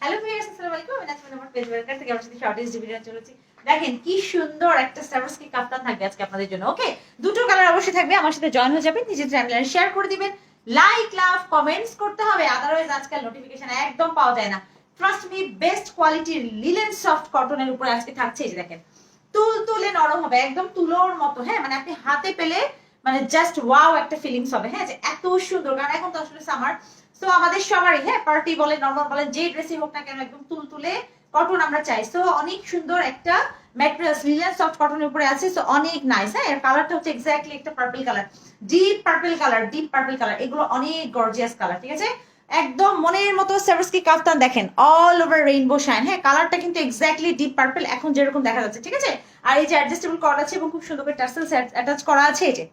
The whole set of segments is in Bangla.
হ্যালো ভিউয়ার্স, আসসালামু আলাইকুম। আমি নাজমা আমার পেজ ওয়ার্কার থেকে আমার সাথে শর্টেজ ভিডিও চলেছি। দেখেন কি সুন্দর একটা সার্ভিসকি কাফতান থাকবে আজকে আপনাদের জন্য। ওকে, দুটো কালার অবশ্যই থাকবে। আমার সাথে জয়েন হয়ে যাবেন, নিজের চ্যানেলে শেয়ার করে দিবেন, লাইক লাভ কমেন্টস করতে হবে, আদারওয়াইজ আজকাল নোটিফিকেশন একদম পাওয়া যায় না। ট্রাস্ট মি, বেস্ট কোয়ালিটির লিলেন সফট কটনের উপরে আজকে থাকছে। এই যে দেখেন, তুল তুলে নরম হবে, একদম তুলোর মতো। হ্যাঁ, মানে আপনি হাতে পেলে মানে জাস্ট ওয়াও একটা ফিলিংস হবে। হ্যাঁ, যে এত সুন্দর, কারণ এখন তো আসলে সামার, সো আমাদের সবারই, হ্যাঁ, পার্টি বলেন নরমাল বলেন যে ড্রেসই হোক না কেন, একদম তুলতুলে কটন আমরা চাই। সো অনেক সুন্দর একটা ম্যাটেরিয়ালস, লিলেন সফট কটনের উপরে আছে। সো অনেক নাইস। হ্যাঁ, এর কালারটা হচ্ছে এক্স্যাক্টলি একটা purple colour, deep purple colour, deep purple colour. এগুলো অনেক গর্জিয়াস কালার, ঠিক আছে, একদম মনের মতো। সার্ভিসকি কাফতান দেখেন, অল ওভার রেইনবো শাইন। হ্যাঁ, কালারটা কিন্তু এক্স্যাক্টলি ডিপ পার্পল, এখন যেরকম দেখা যাচ্ছে, ঠিক আছে। আর এই যে অ্যাডজাস্টেবল কর্ড আছে এবং খুব সুন্দর করে টার্সেলস অ্যাটাচ করা আছে। এই যে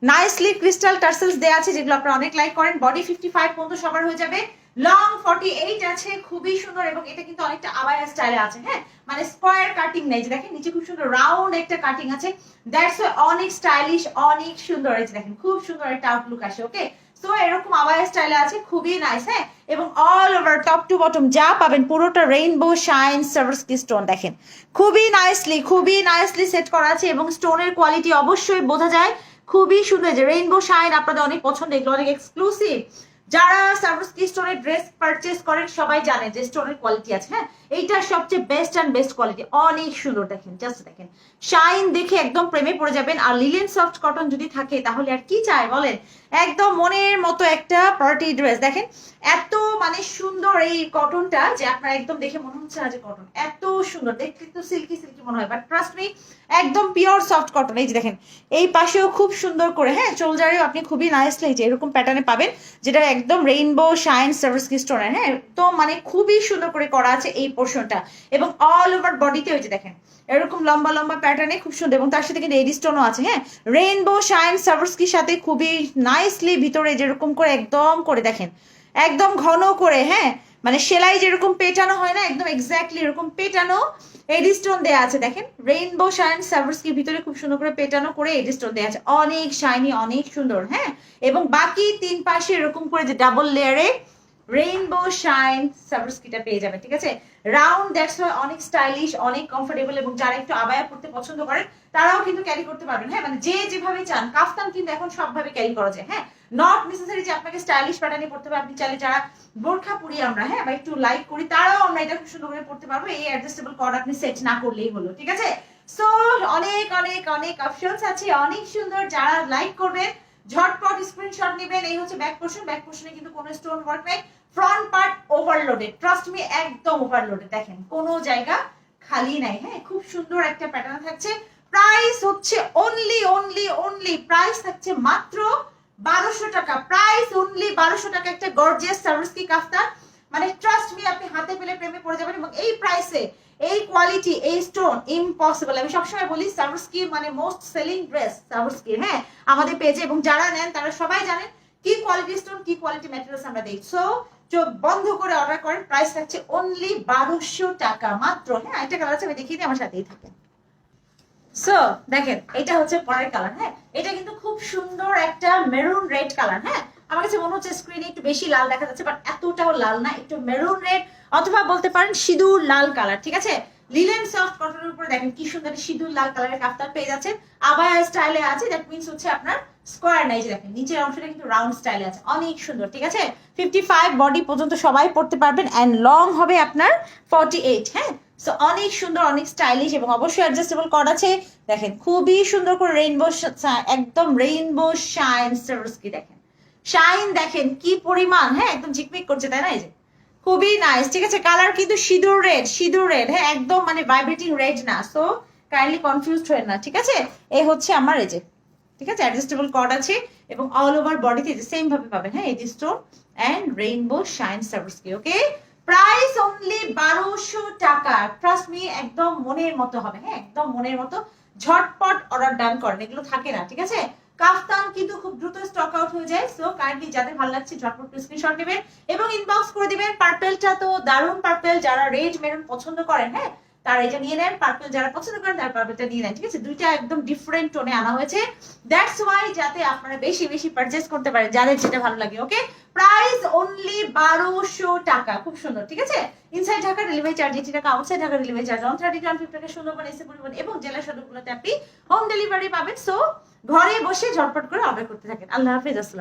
নাইসলি ক্রিস্টাল টার্সেলস দেয়া আছে, যেগুলো আপনারা অনেক লাইক করেন। বডি 55 পর্যন্ত সবার হয়ে যাবে, লং 48 আছে, খুবই সুন্দর। এবং এটা কিন্তু অনেকটা আবায়া স্টাইলে আছে। হ্যাঁ, মানে স্কয়ার কাটিং নেই, যে দেখেন নিচে খুব সুন্দর রাউন্ড একটা কাটিং আছে। দ্যাটস অনেক স্টাইলিশ, অনেক সুন্দর। এই যে দেখেন খুব সুন্দর একটা আউটলুক আসে। ওকে, সো এরকম আবায়া স্টাইলে আছে, খুবই নাইস। হ্যাঁ, এবং all over top to bottom যা পাবেন পুরোটা রেইনবো শাইন সার্ভিসকি স্টোন। দেখেন খুবই নাইসলি সেট করা আছে এবং স্টোনের কোয়ালিটি অবশ্যই বোঝা যায়, খুবই সুন্দর। যে রেইনবো শাইন আপনাদের অনেক পছন্দ, এগুলো অনেক এক্সক্লুসিভ। যারা সার্ভিসকি স্টোনের ড্রেস পারচেজ করেন সবাই জানে যে স্টোনের কোয়ালিটি আছে। হ্যাঁ, এইটা সবচেয়ে বেস্ট অ্যান্ড বেস্ট কোয়ালিটি, অনেক সুন্দর। দেখেন, জাস্ট দেখেন, শাইন দেখে একদম প্রেমে পড়ে যাবেন। আর লিলেন সফট কটন যদি থাকে তাহলে আর কি চাই বলেন, একদম মনের মতো একটা পার্টি ড্রেস। দেখেন এত মানে সুন্দর এই কটনটা, যে আপনার একদম দেখে মনে হচ্ছে না যে কটন, এত সুন্দর দেখতে, তো সিল্কি সিল্কি মনে হয়, বাট ট্রাস্ট মি একদম পিওর সফট কটন। এই যে দেখেন এই পাশেও খুব সুন্দর করে, হ্যাঁ, চোলজারেও আপনি খুবই নাইসলি যে এরকম প্যাটার্নে পাবেন, যেটা একদম রেইনবো শাইন সার্ভিসকি স্টোনের। হ্যাঁ, তো মানে খুবই সুন্দর করে করা আছে এই পোর্শনটা, এবং অল ওভার বডিতে ওই যে দেখেন এরকম লম্বা লম্বা প্যাটার্নে খুব সুন্দর। এবং তার সাথে কিন্তু এডি স্টোনও আছে। হ্যাঁ, রেইনবো শাইন সার্ভিসকির সাথে খুবই নাইসলি ভিতরে যেরকম করে একদম করে দেখেন, একদম ঘন করে, হ্যাঁ, মানে সেলাই যেরকম পেটানো হয় না, একদম এক্স্যাক্টলি এরকম পেটানো এডি স্টোন দেয়া আছে। দেখেন রেইনবো শাইন সার্ভিসকির ভিতরে খুব সুন্দর করে পেটানো করে এডি স্টোন দেয়া আছে, অনেক শাইনি, অনেক সুন্দর। হ্যাঁ, এবং বাকি তিন পাশে এরকম করে যে ডাবল লেয়ারে রেইনবো শাইন সার্ভিসকিটা পেয়ে যাবে, ঠিক আছে। রাউন্ড, দ্যাটস ওয়াই অনেক স্টাইলিশ, অনেক কমফোর্টেবল। এবং যারা একটু আবায়া পড়তে পছন্দ করেন তারাও কিন্তু ক্যারি করতে পারবেন। হ্যাঁ, মানে যে যেভাবে চান, কাফতান কিন্তু এখন সবভাবে ক্যারি করা যায়। হ্যাঁ, নট নেসেসারি যে আপনাকে স্টাইলিশ প্যাটার্নে পড়তে হবে। আপনি চাইলে, যারা বোরখা পরি আমরা, হ্যাঁ, বা একটু লাইক করি, তারাও আমরা এটা খুব সুন্দর করে পড়তে পারবো। এই অ্যাডজাস্টেবল কর্ড আপনি সেট না করলেই হলো, ঠিক আছে। সো অনেক অনেক অনেক অপশনস আছে, অনেক সুন্দর। যারা লাইক করবেন ঝটপট স্ক্রিনশট নেবেন। এই হচ্ছে ব্যাক পোর্শন, ব্যাক পোর্শনে কিন্তু কোনো স্টোন ওয়ার্ক নাই। Front part overloaded, trust me একদম ওভারলোডেড। দেখেন কোনো জায়গা খালি নাই। হ্যাঁ, খুব সুন্দর একটা প্যাটার্ন থাকছে। প্রাইস হচ্ছে অনলি প্রাইস থাকছে মাত্র 1200 টাকা। প্রাইস অনলি 1200 টাকা, একটা গর্জিয়াস সার্ভিসকি কাফতান। মানে ট্রাস্ট মি আপনি হাতে পেলে প্রেমে পড়ে যাবেন। এবং এই প্রাইসে এই কোয়ালিটি, এই স্টোন, ইম্পসিবল। আমি সবসময় বলি সার্ভিসকি মানে মোস্ট সেলিং ড্রেস সার্ভিসকি, হ্যাঁ, আমাদের পেজে। এবং যারা নেন তারা সবাই জানেন কি কোয়ালিটি স্টোন, কি কোয়ালিটি ম্যাটেরিয়ালস আমরা দেই। সো চোখ বন্ধ করে অর্ডার করেন। প্রাইস থাকছে অনলি 1200 টাকা মাত্র। হ্যাঁ, একটা কালার আছে, আমি দেখিয়ে দিই, আমার সাথেই থাকেন। সো দেখেন এটা হচ্ছে পরের কালার। হ্যাঁ, এটা কিন্তু খুব সুন্দর একটা মেরুন রেড কালার। হ্যাঁ, আমার কাছে মনে হচ্ছে স্ক্রিনে একটু বেশি লাল দেখা যাচ্ছে, বাট এতটাও লাল না, একটু মেরুন রেড অথবা বলতে পারেন সিঁদুর লাল কালার, ঠিক আছে। লিলেন সফট কটনের উপরে দেখেন কি সুন্দর সিঁদুর লাল কালারের কাফতান পেয়ে যাচ্ছেন, আবায়া স্টাইলে আছে। দ্যাট মিন্স হচ্ছে আপনার স্কোয়ার নাই, যে দেখেন নিচের অংশটা কিন্তু রাউন্ড স্টাইলে আছে, অনেক সুন্দর, ঠিক আছে। 55 বডি পর্যন্ত সবাই পড়তে পারবেন, এন্ড লং হবে আপনার 48। হ্যাঁ, সো অনেক সুন্দর, অনেক স্টাইলিশ, এবং অবশ্যই অ্যাডজাস্টেবল কর্ড আছে। দেখেন খুবই সুন্দর করে রেইনবো, একদম রেইনবো শাইন সার্ভিসকি। দেখেন শাইন দেখেন কি পরিমাণ, হ্যাঁ, একদম ঝিকমিক করছে, তাই না। এই যে খুবই নাইস, ঠিক আছে। কালার কিন্তু সিঁদুর রেড, হ্যাঁ, একদম মানে ভাইব্রেটিং রেড না। সো কাইন্ডলি কনফিউজড হয়ে না, ঠিক আছে। এই হচ্ছে আমার এই যে, ঠিক আছে, অ্যাডজাস্টেবল কর্ড আছে এবং অল ওভার বডিতে সেম ভাবে পাবেন। হ্যাঁ, এই স্টোন এন্ড রেইনবো শাইন সার্ভিসকি। ওকে, প্রাইস অনলি 1200 টাকা। ট্রাস্ট মি একদম মনের মতো হবে। হ্যাঁ, একদম মনের মতো। ঝটপট অর্ডার ডান করেন, এগুলো থাকে না, ঠিক আছে। কাফতান কিন্তু খুব দ্রুত স্টক আউট হয়ে যায়। সো কাইন্ডলি যাদের ভালো লাগছে ঝটপট স্ক্রিনশট নেবেন এবং ইনবক্স করে দিবেন। পার্পলটা তো দারুণ পার্পল, যারা রেড মেরুন পছন্দ করেন, হ্যাঁ, তারা এটা নিয়ে নেন। পার্পল যারা পছন্দ করেন তারা পার্পলটা নিয়ে নেন, ঠিক আছে? দুইটা একদম ডিফারেন্ট টোনে আনা হয়েছে, দ্যাটস ওয়াই যাতে আপনারা বেশি বেশি পারচেজ করতে পারেন যাদের যেটা ভালো লাগে। ওকে, প্রাইস অনলি 1200 টাকা, খুব সুন্দর, ঠিক আছে? ইনসাইড ঢাকা ডেলিভারি চার্জ 80 টাকা, আউটসাইড ঢাকা ডেলিভারি চার্জ 130 150 টাকা, সুন্দরবন এসে পরিবহন এবং জেলা সদরগুলোতে আপনি হোম ডেলিভারি পাবেন। সো ঘরে বসে ঝটপট করে অর্ডার করতে থাকেন। আল্লাহ হাফেজ, আসসালাম।